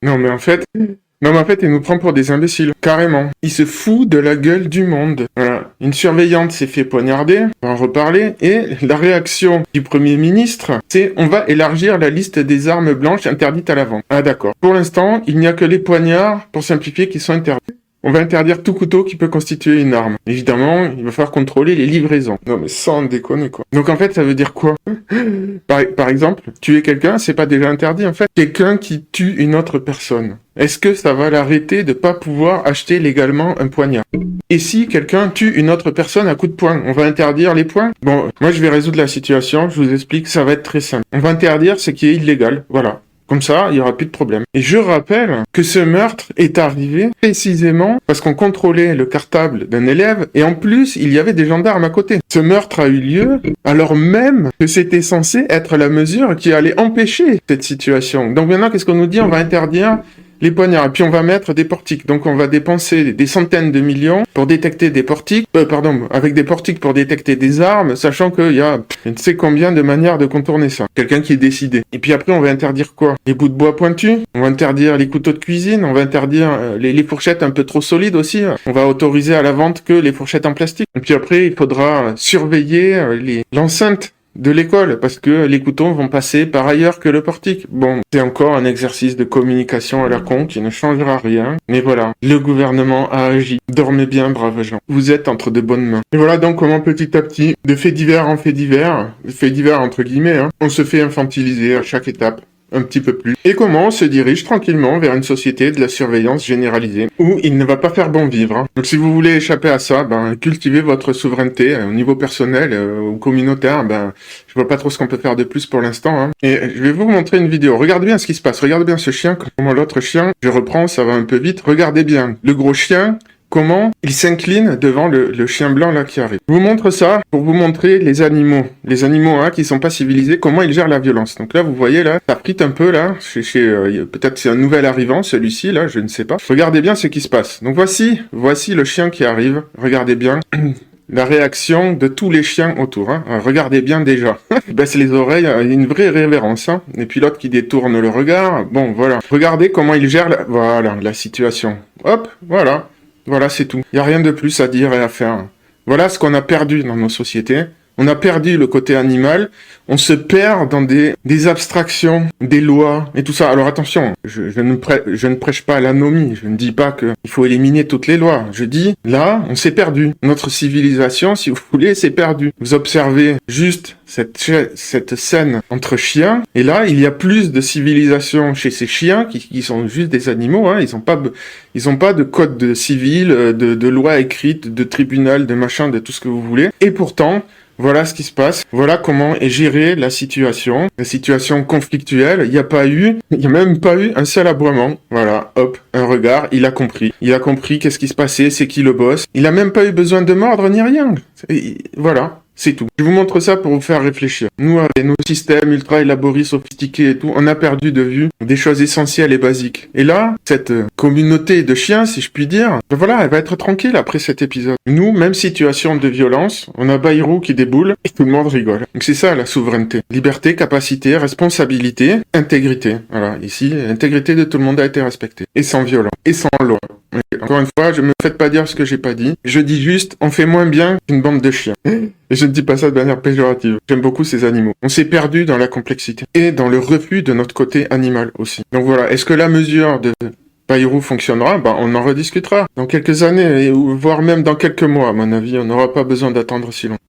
Non, mais en fait, il nous prend pour des imbéciles, carrément. Il se fout de la gueule du monde. Voilà. Une surveillante s'est fait poignarder, on va en reparler, et la réaction du Premier ministre, c'est on va élargir la liste des armes blanches interdites à la vente. Ah d'accord. Pour l'instant, il n'y a que les poignards, pour simplifier, qui sont interdits. On va interdire tout couteau qui peut constituer une arme. Évidemment, il va falloir contrôler les livraisons. Non mais sans déconner quoi. Donc en fait, ça veut dire quoi? Par exemple, tuer quelqu'un, c'est pas déjà interdit en fait. Quelqu'un qui tue une autre personne. Est-ce que ça va l'arrêter de pas pouvoir acheter légalement un poignard? Et si quelqu'un tue une autre personne à coup de poing, on va interdire les poings? Bon, moi je vais résoudre la situation, je vous explique, ça va être très simple. On va interdire ce qui est illégal, voilà. Comme ça, il n'y aura plus de problème. Et je rappelle que ce meurtre est arrivé précisément parce qu'on contrôlait le cartable d'un élève et en plus, il y avait des gendarmes à côté. Ce meurtre a eu lieu alors même que c'était censé être la mesure qui allait empêcher cette situation. Donc maintenant, qu'est-ce qu'on nous dit? On va interdire les poignards, et puis on va mettre des portiques. Donc on va dépenser des centaines de millions pour détecter des portiques, avec des portiques pour détecter des armes, sachant qu'il y a je ne sais combien de manières de contourner ça. Quelqu'un qui est décidé. Et puis après on va interdire quoi? Les bouts de bois pointus, on va interdire les couteaux de cuisine, on va interdire les fourchettes un peu trop solides aussi. On va autoriser à la vente que les fourchettes en plastique. Et puis après il faudra surveiller l'enceinte de l'école, parce que les couteaux vont passer par ailleurs que le portique. Bon, c'est encore un exercice de communication à la con qui ne changera rien. Mais voilà, le gouvernement a agi. Dormez bien, braves gens. Vous êtes entre de bonnes mains. Et voilà donc comment petit à petit, de faits divers en faits divers entre guillemets, on se fait infantiliser à chaque étape. Un petit peu plus. Et comment on se dirige tranquillement vers une société de la surveillance généralisée, où il ne va pas faire bon vivre. Donc si vous voulez échapper à ça, cultivez votre souveraineté au niveau personnel ou communautaire. Je vois pas trop ce qu'on peut faire de plus pour l'instant. Et je vais vous montrer une vidéo. Regardez bien ce qui se passe. Regardez bien ce chien, comment l'autre chien, je reprends, ça va un peu vite. Regardez bien, le gros chien, comment il s'incline devant le chien blanc là qui arrive. Je vous montre ça pour vous montrer les animaux qui sont pas civilisés, comment ils gèrent la violence. Donc là vous voyez là, ça frite un peu là, peut-être c'est un nouvel arrivant celui-ci là, je ne sais pas. Regardez bien ce qui se passe. Donc voici le chien qui arrive, regardez bien. La réaction de tous les chiens autour. Regardez bien déjà. Il baisse les oreilles, il y a une vraie révérence. Et puis l'autre qui détourne le regard. Bon, voilà. Regardez comment il gère la situation. Hop, voilà. Voilà, c'est tout. Il n'y a rien de plus à dire et à faire. Voilà ce qu'on a perdu dans nos sociétés. On a perdu le côté animal. On se perd dans des abstractions, des lois et tout ça. Alors attention, je ne prêche pas l'anomie. Je ne dis pas qu'il faut éliminer toutes les lois. Je dis, là, on s'est perdu. Notre civilisation, si vous voulez, s'est perdue. Vous observez juste cette scène entre chiens. Et là, il y a plus de civilisation chez ces chiens qui sont juste des animaux. Ils ont pas de code civil, de loi écrite, de tribunal, de machin, de tout ce que vous voulez. Et pourtant, voilà ce qui se passe. Voilà comment est gérée la situation conflictuelle. Il n'y a même pas eu un seul aboiement. Voilà, hop, un regard, il a compris. Il a compris qu'est-ce qui se passait, c'est qui le boss. Il a même pas eu besoin de mordre ni rien. Voilà. C'est tout. Je vous montre ça pour vous faire réfléchir. Nous, avec nos systèmes ultra élaborés, sophistiqués et tout, on a perdu de vue des choses essentielles et basiques. Et là, cette communauté de chiens, si je puis dire, elle va être tranquille après cet épisode. Nous, même situation de violence, on a Bayrou qui déboule et tout le monde rigole. Donc c'est ça la souveraineté. Liberté, capacité, responsabilité, intégrité. Voilà, ici, l'intégrité de tout le monde a été respectée. Et sans violence. Et sans loi. Et encore une fois, je me faites pas dire ce que j'ai pas dit. Je dis juste, on fait moins bien qu'une bande de chiens. Et je ne dis pas ça de manière péjorative. J'aime beaucoup ces animaux. On s'est perdu dans la complexité. Et dans le refus de notre côté animal aussi. Donc voilà, est-ce que la mesure de Bayrou fonctionnera? On en rediscutera dans quelques années, voire même dans quelques mois, à mon avis. On n'aura pas besoin d'attendre si longtemps.